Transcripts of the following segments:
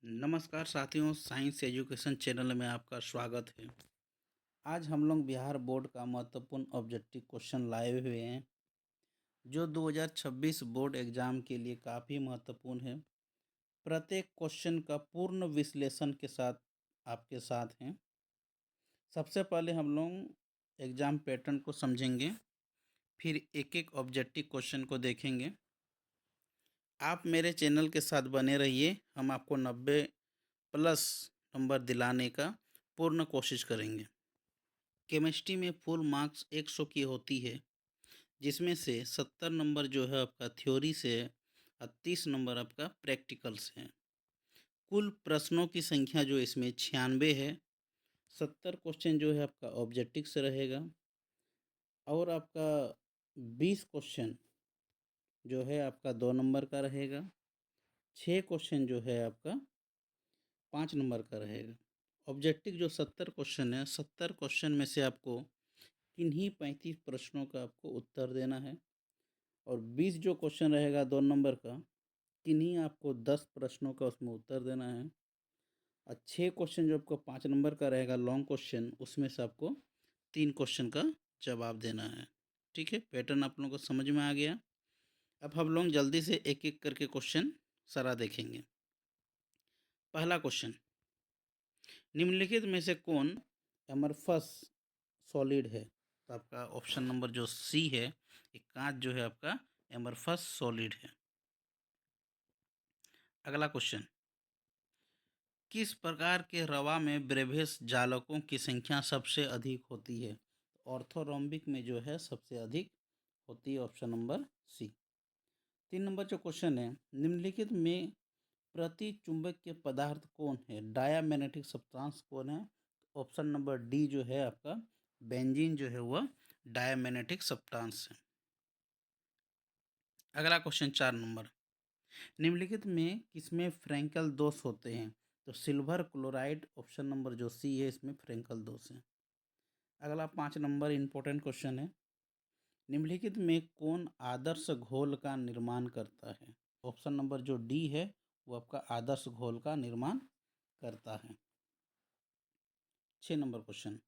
नमस्कार साथियों, science education channel में आपका स्वागत है। आज हम लोग बिहार बोर्ड का महत्वपूर्ण ऑब्जेक्टिव क्वेश्चन लाए हुए हैं, जो 2026 बोर्ड एग्जाम के लिए काफ़ी महत्वपूर्ण है। प्रत्येक क्वेश्चन का पूर्ण विश्लेषण के साथ आपके साथ हैं। सबसे पहले हम लोग एग्जाम पैटर्न को समझेंगे, फिर एक एक ऑब्जेक्टिव क्वेश्चन को देखेंगे। आप मेरे चैनल के साथ बने रहिए, हम आपको 90 प्लस नंबर दिलाने का पूर्ण कोशिश करेंगे। केमिस्ट्री में फुल मार्क्स 100 की होती है, जिसमें से 70 नंबर जो है आपका थ्योरी से है और 30 नंबर आपका प्रैक्टिकल से है। कुल प्रश्नों की संख्या जो इसमें 96 है। 70 क्वेश्चन जो है आपका ऑब्जेक्टिव से रहेगा और आपका 20 क्वेश्चन जो है आपका 2 नंबर का रहेगा। 6 क्वेश्चन जो है आपका 5 नंबर का रहेगा। ऑब्जेक्टिव जो 70 क्वेश्चन है, 70 क्वेश्चन में से आपको किन्हीं 35 प्रश्नों का आपको उत्तर देना है और 20 जो क्वेश्चन रहेगा 2 नंबर का, किन्हीं आपको 10 प्रश्नों का उसमें उत्तर देना है और 6 क्वेश्चन जो आपको 5 नंबर का रहेगा लॉन्ग क्वेश्चन, उसमें से आपको 3 क्वेश्चन का जवाब देना है। ठीक है, पैटर्न आप लोगों को समझ में आ गया। अब हम लोग जल्दी से एक एक करके क्वेश्चन सारा देखेंगे। पहला क्वेश्चन, निम्नलिखित में से कौन एमरफस सॉलिड है? तो आपका ऑप्शन नंबर जो सी है, एक कांच जो है आपका एमरफस सॉलिड है। अगला क्वेश्चन, किस प्रकार के रवा में ब्रेवेस जालकों की संख्या सबसे अधिक होती है? ऑर्थोरोम्बिक में जो है सबसे अधिक होती है, ऑप्शन नंबर सी। 3 नंबर जो क्वेश्चन है, निम्नलिखित में प्रति चुंबकीय पदार्थ कौन है? डायामैग्नेटिक सब्सटेंस कौन है? ऑप्शन नंबर डी जो है आपका बेंजीन जो है वह डायामैग्नेटिक सब्सटेंस है। अगला क्वेश्चन 4 नंबर, निम्नलिखित में किसमें फ्रैंकल दोष होते हैं? तो सिल्वर क्लोराइड, ऑप्शन नंबर जो सी है इसमें फ्रैंकल दोष है। अगला 5 नंबर इंपॉर्टेंट क्वेश्चन है, निम्नलिखित में कौन आदर्श घोल का निर्माण करता है? ऑप्शन नंबर जो डी है वो आपका आदर्श घोल का निर्माण करता है। 6 नंबर क्वेश्चन,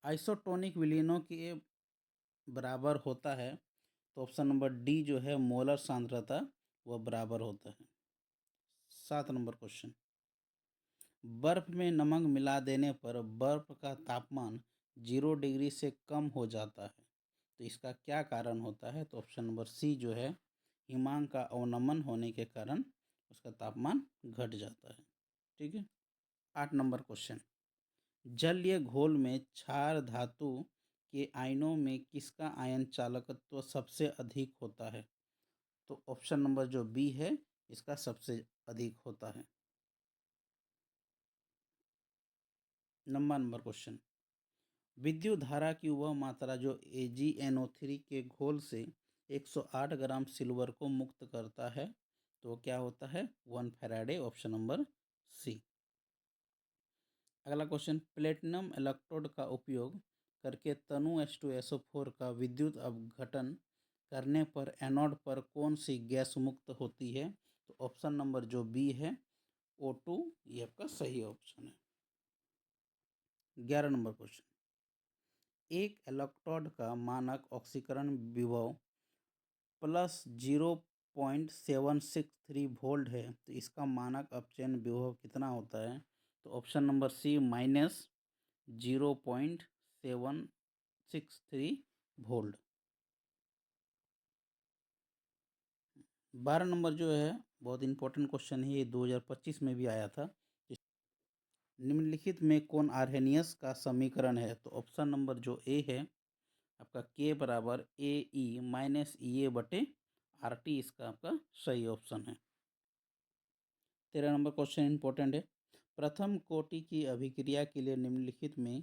आइसोटोनिक विलीनों के बराबर होता है? तो ऑप्शन नंबर डी जो है मोलर सांद्रता वह बराबर होता है। 7 नंबर क्वेश्चन, बर्फ में नमक मिला देने पर बर्फ का तापमान 0 डिग्री से कम हो जाता है, तो इसका क्या कारण होता है? तो ऑप्शन नंबर सी जो है हिमांक का अवनमन होने के कारण उसका तापमान घट जाता है। ठीक है। 8 नंबर क्वेश्चन, जलीय घोल में क्षार धातु के आयनों में किसका आयन चालकत्व सबसे अधिक होता है? तो ऑप्शन नंबर जो बी है इसका सबसे अधिक होता है। नंबर क्वेश्चन, विद्युत धारा की वह मात्रा जो AgNO3 के घोल से 108 ग्राम सिल्वर को मुक्त करता है, तो क्या होता है? 1 फैराडे, ऑप्शन नंबर सी। अगला क्वेश्चन, प्लेटिनम इलेक्ट्रोड का उपयोग करके तनु H2SO4 का विद्युत अपघटन करने पर एनोड पर कौन सी गैस मुक्त होती है? तो ऑप्शन नंबर जो बी है O2, ये आपका सही ऑप्शन है। 11 नंबर क्वेश्चन, एक इलेक्ट्रोड का मानक ऑक्सीकरण विभव +0.763 वोल्ट है, तो इसका मानक अपचयन विभव कितना होता है? तो option number C -0.763 volt. 12 number जो है बहुत इंपॉर्टेंट क्वेश्चन है, ये 2025 में भी आया था। निम्नलिखित में कौन आर्हेनियस का समीकरण है? तो ऑप्शन नंबर जो ए है आपका के बराबर AE-EA/RT, इसका आपका सही ऑप्शन है। 13 नंबर क्वेश्चन इंपॉर्टेंट है, प्रथम कोटि की अभिक्रिया के लिए निम्नलिखित में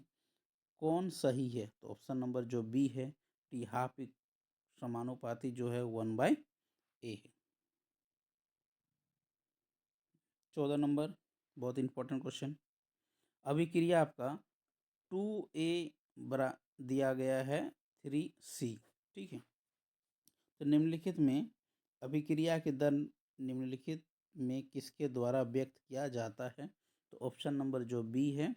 कौन सही है? तो ऑप्शन नंबर जो बी है टी हाफ समानुपाती जो है 1/A है। 14 नंबर बहुत इंपॉर्टेंट क्वेश्चन, अभिक्रिया आपका 2A बरा दिया गया है 3C। ठीक है, तो निम्नलिखित में अभिक्रिया के दर निम्नलिखित में किसके द्वारा व्यक्त किया जाता है? तो ऑप्शन नंबर जो बी है,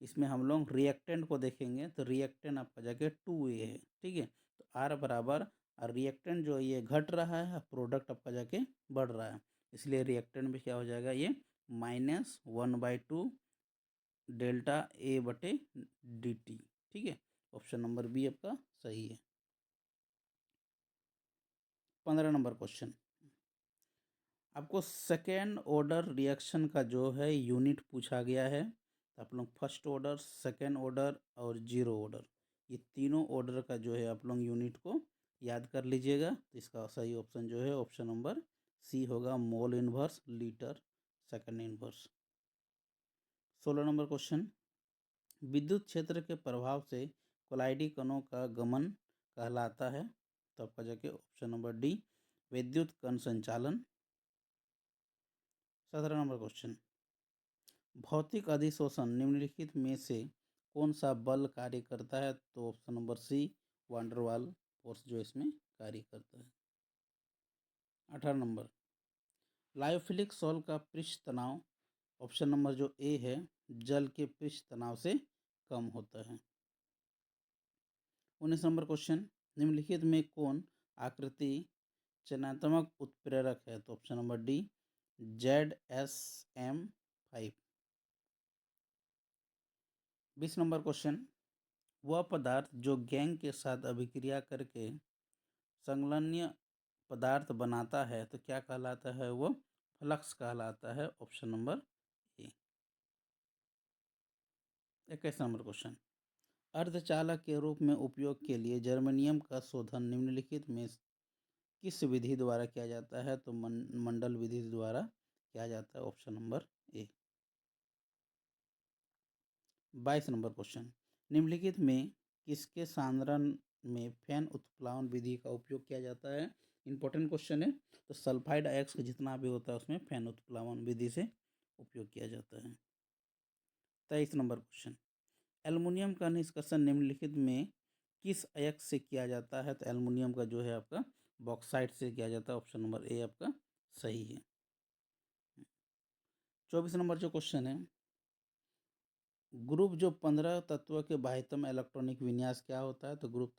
इसमें हम लोग रिएक्टेंट को देखेंगे तो रिएक्टेंट आपका जाके 2A है, ठीक है। तो आर बराबर रिएक्टेंट जो ये घट रहा है, प्रोडक्ट आपका जाके बढ़ रहा है, इसलिए रिएक्टेंट में क्या हो जाएगा ये -1/2 डेल्टा ए बटे डी टी, ठीक है। ऑप्शन नंबर बी आपका सही है। 15 नंबर क्वेश्चन, आपको सेकेंड ऑर्डर रिएक्शन का जो है यूनिट पूछा गया है। तो आप लोग फर्स्ट ऑर्डर, सेकेंड ऑर्डर और जीरो ऑर्डर, ये तीनों ऑर्डर का जो है आप लोग यूनिट को याद कर लीजिएगा। तो इसका सही ऑप्शन जो है ऑप्शन नंबर सी होगा, mole inverse litre second inverse. 16 number question, विद्युत क्षेत्र के प्रभाव से कोलाइडी कणों का गमन कहलाता है। तो आपका जाके ऑप्शन नंबर डी, विद्युत कण संचालन। 17 नंबर क्वेश्चन, भौतिक अधिशोषण निम्नलिखित में से कौन सा बल कार्य करता है? तो option number C, van der Waals force जो इसमें कार्य करता है। 18 नंबर, लायोफिलिक सॉल्ट का पृष्ठ तनाव, ऑप्शन नंबर जो ए है, जल के पृष्ठ तनाव से कम होता है। 19 नंबर क्वेश्चन, निम्नलिखित में कौन आकृति चयनात्मक उत्प्रेरक है? तो option number D, ZSM5। 20 number question, वह पदार्थ जो गैंग के साथ अभिक्रिया करके संलग्न पदार्थ बनाता है तो क्या कहलाता है? वो फ्लक्स कहलाता है, option number A. 21 number question, अर्धचालक के रूप में उपयोग के लिए जर्मेनियम का शोधन निम्नलिखित में किस विधि द्वारा किया जाता है? तो मंडल विधि द्वारा किया जाता है, option number A. 22 number question, निम्नलिखित में किसके सांद्रण में फैन उत्प्लावन विधि का उपयोग किया जाता है? इंपॉर्टेंट क्वेश्चन है। तो सल्फाइड अयस्क जितना भी होता है उसमें फैन उत्प्लावन विधि से उपयोग किया जाता है। 23 नंबर क्वेश्चन, एल्युमिनियम का निष्कर्षण निम्नलिखित में किस अयस्क से किया जाता है? तो एल्युमिनियम का जो है आपका बॉक्साइट से किया जाता है, ऑप्शन नंबर ए आपका सही है। 24 नंबर जो क्वेश्चन है, ग्रुप जो 15 तत्व के बाह्यतम इलेक्ट्रॉनिक विन्यास क्या होता है? तो ग्रुप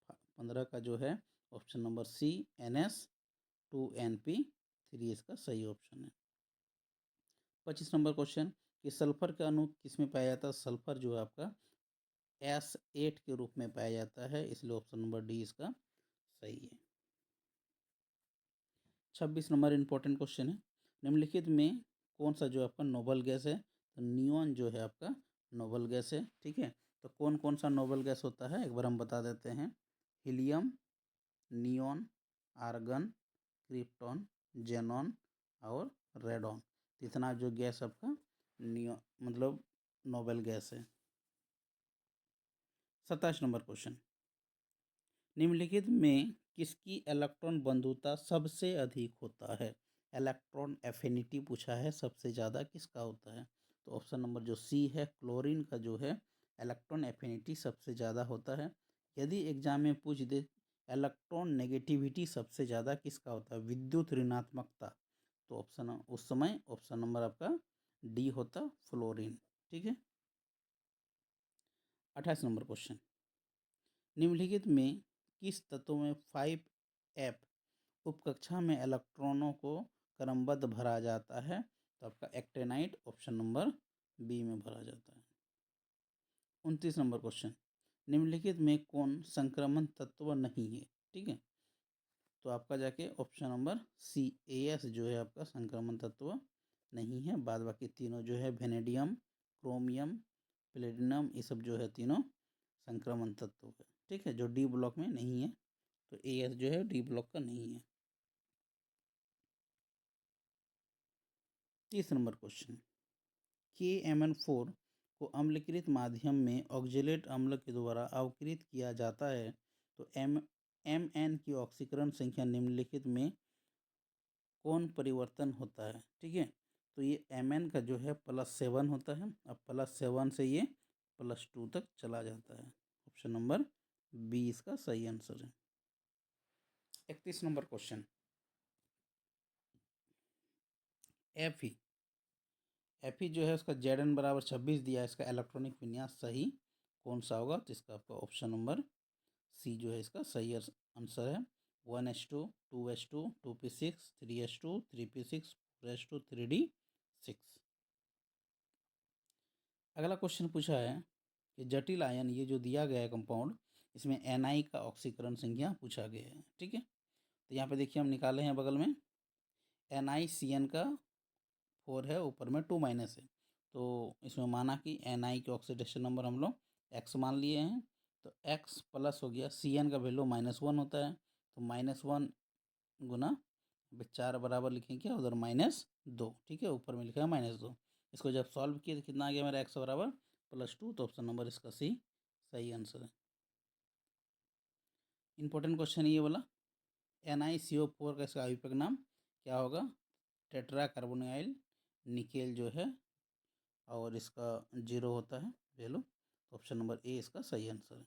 15 का जो है ऑप्शन नंबर सी, NS2NP3 इसका सही ऑप्शन है। 25 नंबर क्वेश्चन, कि सल्फर का अणु किसमें पाया जाता है? सल्फर जो है आपका S8 के रूप में पाया जाता है, इसलिए ऑप्शन नंबर डी इसका सही है। 26 नंबर इंपॉर्टेंट क्वेश्चन है, निम्नलिखित में कौन सा जो आपका नोबल गैस है? तो नियॉन जो है आपका नोबल गैस है, ठीक है। तो कौन कौन सा नोबल गैस होता है एक बार हम बता देते हैं, helium, neon, argon, krypton, xenon और रेडॉन। इतना जो गैस आपका नियो मतलब नोबेल गैस है। 27 नंबर क्वेश्चन, निम्नलिखित में किसकी इलेक्ट्रॉन बंधुता सबसे अधिक होता है? इलेक्ट्रॉन एफिनिटी पूछा है, सबसे ज़्यादा किसका होता है? तो ऑप्शन नंबर जो सी है, क्लोरीन का जो है इलेक्ट्रॉन एफिनिटी सबसे ज़्यादा होता है। यदि एग्जाम में पूछ दे इलेक्ट्रॉन नेगेटिविटी सबसे ज़्यादा किसका होता है, विद्युत ऋणात्मकता, तो ऑप्शन उस समय ऑप्शन नंबर आपका डी होता, फ्लोरीन, ठीक है। 28 नंबर क्वेश्चन, निम्नलिखित में किस तत्व में 5f उपकक्षा में इलेक्ट्रॉनों को क्रमबद्ध भरा जाता है? तो आपका एक्टेनाइट, ऑप्शन नंबर बी में भरा जाता है। 29 नंबर क्वेश्चन, निम्नलिखित में कौन संक्रमण तत्व नहीं है? ठीक है, तो आपका जाके ऑप्शन नंबर सी, AS जो है आपका संक्रमण तत्व नहीं है। बाद बाकी तीनों जो है वेनेडियम, क्रोमियम, प्लेटिनम, ये सब जो है तीनों संक्रमण तत्व है, ठीक है, जो डी ब्लॉक में नहीं है। तो AS जो है डी ब्लॉक का नहीं है। 30 नंबर क्वेश्चन, KMN4 को अम्लीकृत माध्यम में ऑक्जेलेट अम्ल के द्वारा अवकृत किया जाता है। तो MN की ऑक्सीकरण संख्या निम्नलिखित में कौन परिवर्तन होता है? ठीक है, तो ये MN का जो है +7 होता है, अब +7 से ये +2 तक चला जाता है। ऑप्शन नंबर बी इसका सही आंसर है। 31 नंबर क्वेश्चन, Fe जो है उसका Zn = 26 दिया है, इसका इलेक्ट्रॉनिक विन्यास सही कौन सा होगा? तो इसका आपका ऑप्शन नंबर सी जो है इसका सही आंसर है। 1s2 2s2 2p6 3s2 3p6 4s2 3d6। अगला क्वेश्चन पूछा है कि जटिल आयन ये जो दिया गया है कंपाउंड, इसमें Ni का ऑक्सीकरण संख्या पूछा गया है। ठीक है, तो यहाँ पे देखिए हम निकाले हैं बगल में NiCN का 4 है, ऊपर में 2 माइनस है, तो इसमें माना कि Ni के ऑक्सीडेशन नंबर हम लोग x मान लिए हैं, तो x प्लस हो गया Cn का वैल्यू -1 होता है, तो -1 गुना 4 बराबर लिखेंगे उधर -2। ठीक है, ऊपर में लिखा है -2। इसको जब सॉल्व किए तो कितना आ गया मेरा x बराबर +2, तो ऑप्शन नंबर इसका सी सही आंसर है। इंपॉर्टेंट क्वेश्चन ये वाला, NiCO4 का इसका अभिपक नाम क्या होगा? टेट्रा कार्बोनाइल निकेल जो है, और इसका 0 होता है वैल्यू, तो ऑप्शन नंबर ए इसका सही आंसर है।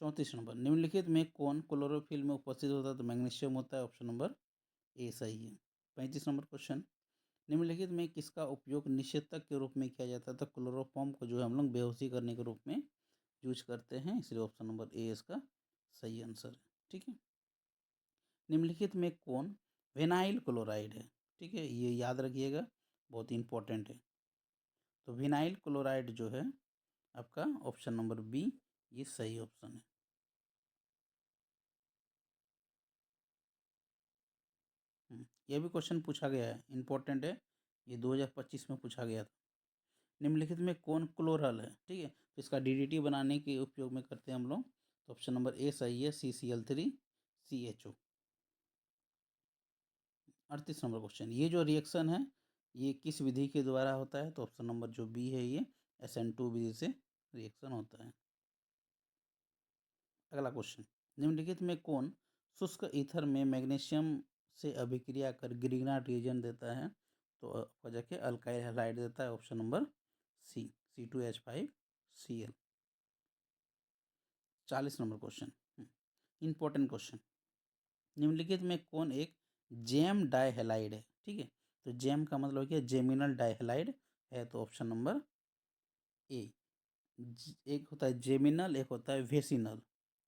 34 नंबर, निम्नलिखित में कौन क्लोरोफिल में उपस्थित होता है? तो मैग्नीशियम होता है, ऑप्शन नंबर ए सही है। 35 नंबर क्वेश्चन, निम्नलिखित में किसका उपयोग निषेधक के रूप में किया जाता है? तो क्लोरोफॉर्म को जो है हम लोग बेहोशी करने के रूप में यूज करते हैं, इसलिए ऑप्शन नंबर ए इसका सही आंसर है। ठीक है, निम्नलिखित में कौन विनाइल क्लोराइड है? ठीक है, ये याद रखिएगा, बहुत इंपॉर्टेंट है। तो विनाइल क्लोराइड जो है आपका ऑप्शन नंबर बी ये सही ऑप्शन है। यह भी क्वेश्चन पूछा गया है, इंपॉर्टेंट है, ये 2025 में पूछा गया था। निम्नलिखित में कौन क्लोरल है? ठीक है, तो इसका डीडीटी बनाने के उपयोग में करते हैं हम लोग, तो ऑप्शन नंबर ए सही है, CCl3CHO। 38 नंबर क्वेश्चन, ये जो रिएक्शन है ये किस विधि के द्वारा होता है? तो ऑप्शन नंबर जो बी है ये SN2 विधि से रिएक्शन होता है। अगला क्वेश्चन, निम्नलिखित में कौन शुष्क ईथर में मैग्नीशियम से अभिक्रिया कर ग्रिग्नार्ड रिएजेंट देता है? तो वजह के अल्काइल हैलाइड देता है, option number C C2H5Cl। 40 number question, important question, निम्नलिखित में कौन एक जेम डाइहैलाइड है? ठीक है, तो जेम का मतलब क्या? जेमिनल डाइहैलाइड है, तो ऑप्शन नंबर ए। एक होता है जेमिनल, एक होता है वेसिनल।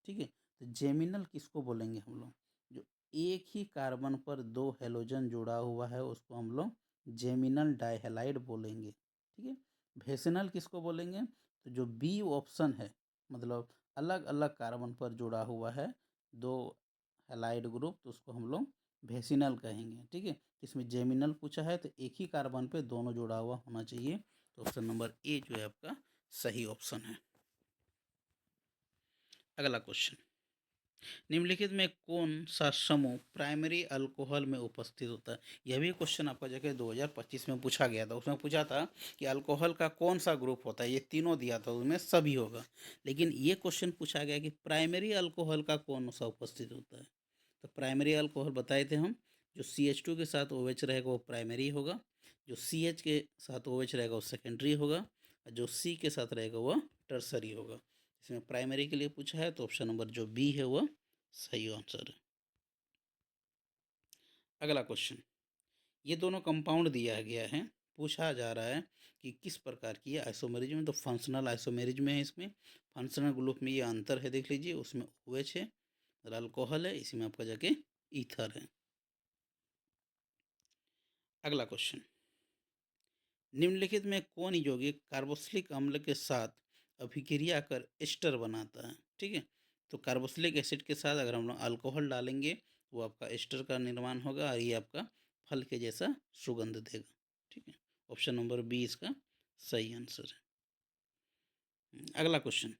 ठीक है, तो जेमिनल किसको बोलेंगे हम लोग? जो एक ही कार्बन पर 2 हेलोजन जुड़ा हुआ है उसको हम लोग जेमिनल डाइहैलाइड बोलेंगे। ठीक है, वेसिनल किसको बोलेंगे? तो जो बी ऑप्शन है, मतलब अलग अलग कार्बन पर जुड़ा हुआ है 2 हैलाइड ग्रुप, तो उसको हम लोग वेसिनल कहेंगे। ठीक है, इसमें जेमिनल पूछा है तो एक ही कार्बन पे दोनों जुड़ा हुआ होना चाहिए, तो ऑप्शन नंबर ए जो है आपका सही ऑप्शन है। अगला क्वेश्चन, निम्नलिखित में कौन सा समूह प्राइमरी अल्कोहल में उपस्थित होता है? यह भी क्वेश्चन आपका जगह 2025 में पूछा गया था, उसमें पूछा था कि अल्कोहल का कौन सा ग्रुप होता है, ये तीनों दिया था, उसमें सभी होगा, लेकिन ये क्वेश्चन पूछा गया कि प्राइमरी अल्कोहल का कौन सा उपस्थित होता है? तो प्राइमरी अल्कोहल बताए थे हम, जो CH2 के साथ OH रहेगा वो प्राइमरी होगा, जो CH के साथ OH रहेगा वो सेकेंडरी होगा, और जो C के साथ रहेगा वह टर्सरी होगा। इसमें प्राइमरी के लिए पूछा है, तो ऑप्शन नंबर जो बी है वह सही आंसर है। अगला क्वेश्चन, ये दोनों कंपाउंड दिया गया है, पूछा जा रहा है कि किस प्रकार की ये आइसोमेरिज्म है? तो फंक्शनल आइसोमेरिज्म है इसमें, फंक्शनल ग्रुप में ये अंतर है, देख लीजिए, उसमें OH है और अल्कोहल है, इसमें आपका जाके ईथर है। अगला क्वेश्चन, निम्नलिखित में कौन यौगिक कार्बोक्सिलिक अम्ल के साथ अभिक्रिया कर एस्टर बनाता है? ठीक है, तो कार्बोक्सिलिक एसिड के साथ अगर हम लोग अल्कोहल डालेंगे वो आपका एस्टर का निर्माण होगा और ये आपका फल के जैसा सुगंध देगा। ठीक है, ऑप्शन नंबर बी इसका सही आंसर है। अगला क्वेश्चन,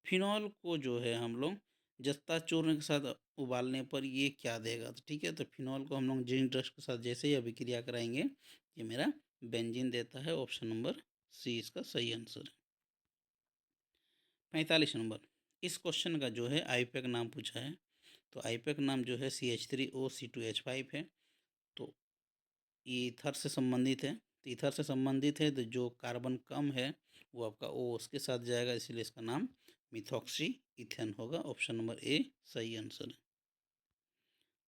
फिनॉल को जो है हम लोग जस्ता चूर्ण के साथ उबालने पर ये क्या देगा? तो ठीक है, तो फिनॉल को हम लोग जिंक डस्ट के साथ जैसे ही अभिक्रिया कराएंगे ये मेरा बेंजीन देता है, ऑप्शन नंबर सी इसका सही आंसर है। 45 नंबर, इस क्वेश्चन का जो है आईपैक नाम पूछा है, तो आईपैक नाम जो है CH3OC2H5 है, तो ये ईथर से संबंधित है, तो ईथर से संबंधित है तो जो कार्बन कम है वो आपका O उसके साथ जाएगा, इसलिए इसका नाम मिथॉक्सी इथेन होगा, ऑप्शन नंबर ए सही आंसर है।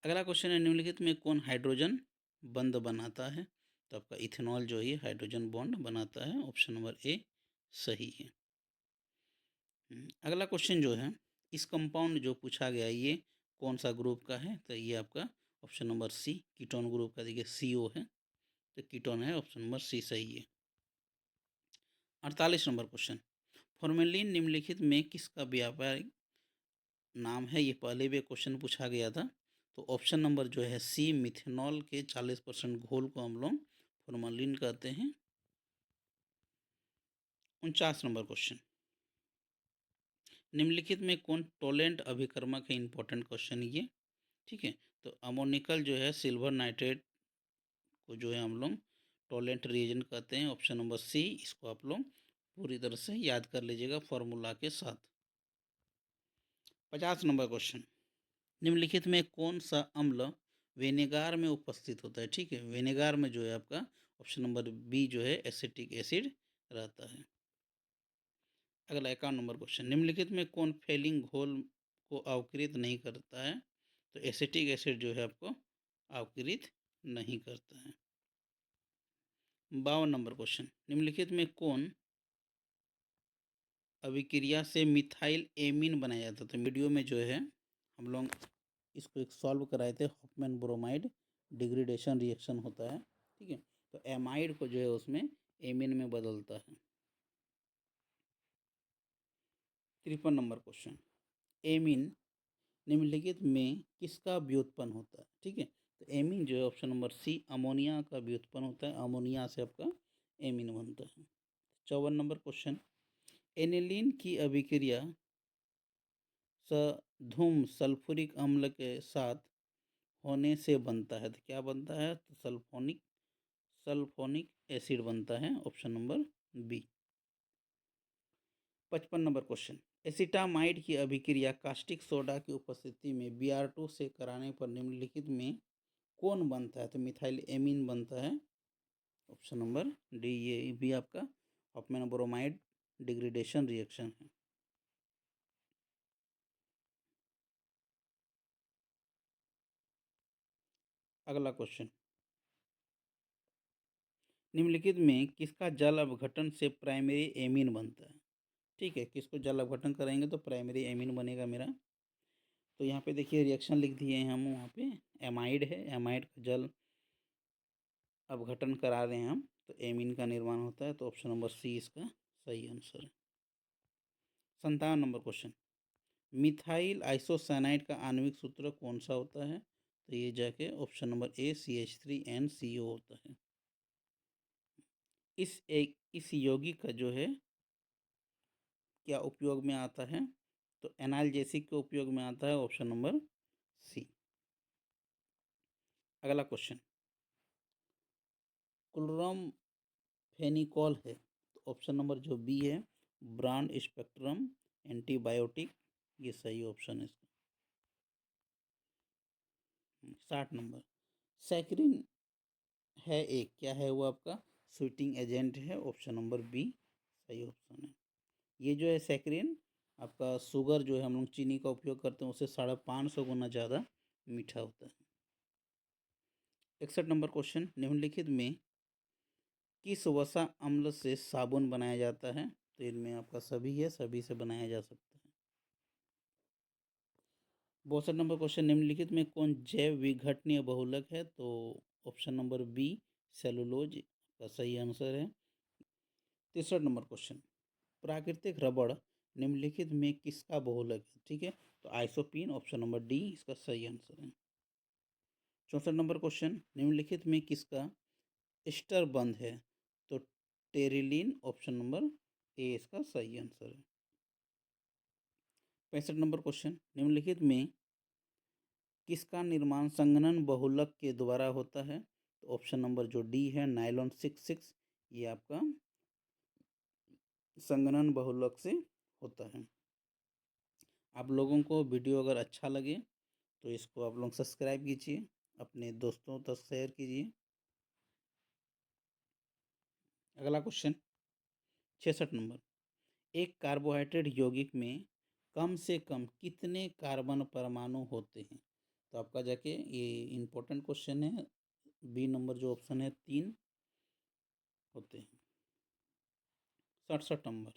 अगला क्वेश्चन है, निम्नलिखित में कौन हाइड्रोजन बंध बनाता है? तो आपका इथेनॉल जो है हाइड्रोजन बॉन्ड बनाता है। ऑप्शन नंबर ए सही है। अगला क्वेश्चन जो है, इस कंपाउंड जो पूछा गया है ये कौन सा ग्रुप का है? तो ये आपका option number C ketone group का, देखिए CO है तो कीटोन है, ऑप्शन नंबर सी सही है। 48 नंबर क्वेश्चन, फॉर्मेलिन निम्नलिखित में किसका व्यापारिक नाम है? ये पहले भी क्वेश्चन पूछा गया था। तो ऑप्शन नंबर जो है सी मिथेनॉल के 40% घोल को हम लोग फॉर्मेलिन कहते हैं। 49 नंबर क्वेश्चन, निम्नलिखित में कौन टोलेंट अभिकर्मक है? इंपॉर्टेंट क्वेश्चन ये, ठीक है। तो अमोनिकल जो है सिल्वर नाइट्रेट को जो है हम लोग टोलेंट रिएजेंट कहते हैं। ऑप्शन नंबर सी, इसको आप लोग पूरी तरह से याद कर लीजिएगा फॉर्मूला के साथ। 50 नंबर क्वेश्चन, निम्नलिखित में कौन सा अम्ल विनेगार में उपस्थित होता है? ठीक है, विनेगार में जो है आपका ऑप्शन नंबर बी जो है एसिटिक एसिड रहता है। अगला 51 नंबर क्वेश्चन, निम्नलिखित में कौन फेलिंग घोल को अवकृत नहीं करता है? तो एसिटिक एसिड जो है आपको अवकृत नहीं करता है। 52 नंबर क्वेश्चन, निम्नलिखित में कौन अभिक्रिया से मिथाइल एमीन बनाया जाता? तो वीडियो में जो है हम लोग इसको एक सॉल्व कराए थे, हॉफमैन ब्रोमाइड डिग्रेडेशन रिएक्शन होता है, ठीक है। तो एमाइड को जो है उसमें एमीन में बदलता है। 53 नंबर क्वेश्चन, एमीन निम्नलिखित में किसका व्युत्पन्न होता है? ठीक है, तो एमीन जो है ऑप्शन नंबर सी अमोनिया का व्युत्पन्न होता है। अमोनिया से आपका एमीन बनता है। 54 नंबर क्वेश्चन, एनिलीन की अभिक्रिया सधूम सल्फ्यूरिक अम्ल के साथ होने से बनता है, तो क्या बनता है? तो सल्फोनिक एसिड बनता है। Option number B. 55 number question, acetamide की अभिक्रिया कास्टिक सोडा की उपस्थिति में Br2 से कराने पर निम्नलिखित में कौन बनता है? तो मिथाइल एमीन बनता है। ऑप्शन नंबर डी, ये भी आपका हॉफमैन ब्रोमाइड डिग्रेडेशन रिएक्शन है। अगला क्वेश्चन, निम्नलिखित में किसका जल अपघटन से प्राइमरी एमीन बनता है? ठीक है, किसको जल अपघटन करेंगे तो प्राइमरी एमीन बनेगा मेरा। तो यहाँ पे देखिए रिएक्शन लिख दिए हैं हम, वहाँ पे एमाइड है, एमाइड का जल अपघटन करा रहे हैं हम, तो एमीन का निर्माण होता है। तो ऑप्शन नंबर सी इसका सही आंसर है। 57 नंबर क्वेश्चन, मिथाइल आइसोसाइनाइड का आणविक सूत्र कौन सा होता है? तो ये जाके ऑप्शन नंबर ए CH3NCO होता है। इस यौगिक का जो है क्या उपयोग में आता है? तो एनाल्जेसिक के उपयोग में आता है। Option number C. अगला क्वेश्चन, क्लोरम फेनिकॉल है, तो ऑप्शन नंबर जो बी है ब्रॉड स्पेक्ट्रम एंटीबायोटिक, ये सही ऑप्शन है इसका। 60 नंबर, सैकरिन है एक, क्या है वो आपका स्वीटिंग एजेंट है। ऑप्शन नंबर बी सही ऑप्शन है। ये जो है सैकरिन आपका शुगर जो है हम लोग चीनी का उपयोग करते हैं उससे 550 गुना ज़्यादा मीठा होता है। 61 नंबर क्वेश्चन, निम्नलिखित में किस वसा अम्ल से साबुन बनाया जाता है? तो इनमें आपका सभी है, सभी से बनाया जा सकता है। 62 नंबर क्वेश्चन, निम्नलिखित में कौन जैव विघटनीय बहुलक है? तो ऑप्शन नंबर बी सेलुलोज का सही आंसर है। 63 नंबर क्वेश्चन, प्राकृतिक रबड़ निम्नलिखित में किसका बहुलक है? ठीक है, तो आइसोपीन, ऑप्शन नंबर डी इसका सही आंसर है। 64 नंबर क्वेश्चन, निम्नलिखित में किसका एस्टर बंध है? तो टेरिलीन, ऑप्शन नंबर ए इसका सही आंसर है। 65 नंबर क्वेश्चन, निम्नलिखित में किसका निर्माण संघनन बहुलक के द्वारा होता है? तो ऑप्शन नंबर जो डी है नायलॉन 66, ये आपका संघनन बहुलक से होता है। आप लोगों को वीडियो अगर अच्छा लगे तो इसको आप लोग सब्सक्राइब कीजिए, अपने दोस्तों तक शेयर कीजिए। अगला क्वेश्चन 66 नंबर, एक कार्बोहाइड्रेट यौगिक में कम से कम कितने कार्बन परमाणु होते हैं? तो आपका जाके ये इम्पोर्टेंट क्वेश्चन है, बी नंबर जो ऑप्शन है 3 होते हैं। 67 नंबर,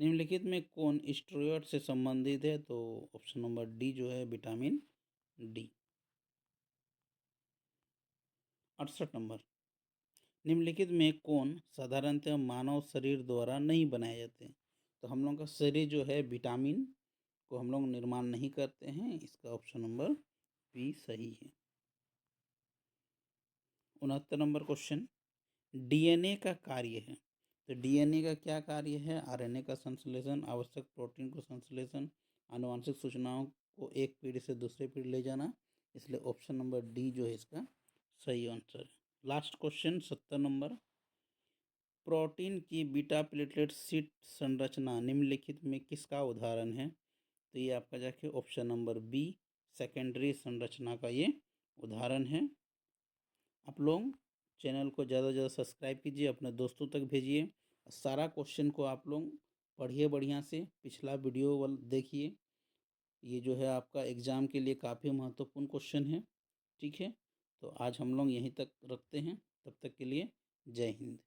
निम्नलिखित में कौन स्टेरॉयड से संबंधित है? तो ऑप्शन नंबर डी जो है विटामिन डी। 68 नंबर, निम्नलिखित में कौन साधारणतः मानव शरीर द्वारा नहीं बनाए जाते? तो हम लोग का शरीर जो है विटामिन को हम लोग निर्माण नहीं करते हैं, इसका ऑप्शन नंबर बी सही है। 69 नंबर क्वेश्चन, डीएनए का कार्य है। तो डीएनए का क्या कार्य है? आरएनए का संश्लेषण, आवश्यक प्रोटीन को संश्लेषण, आनुवंशिक सूचनाओं को एक पीढ़ी से दूसरे पीढ़ी ले जाना, इसलिए ऑप्शन नंबर डी जो है इसका सही आंसर है। लास्ट क्वेश्चन 70 नंबर, प्रोटीन की बीटा प्लेटलेट शीट संरचना निम्नलिखित में किसका उदाहरण है? तो ये आपका जाके ऑप्शन नंबर बी सेकेंडरी संरचना का ये उदाहरण है। आप लोग चैनल को ज़्यादा से ज़्यादा सब्सक्राइब कीजिए, अपने दोस्तों तक भेजिए। सारा क्वेश्चन को आप लोग पढ़िए बढ़िया से, पिछला वीडियो वाला देखिए। ये जो है आपका एग्ज़ाम के लिए काफ़ी महत्वपूर्ण क्वेश्चन है। ठीक है, तो आज हम लोग यहीं तक रखते हैं, तब तक के लिए जय हिंद।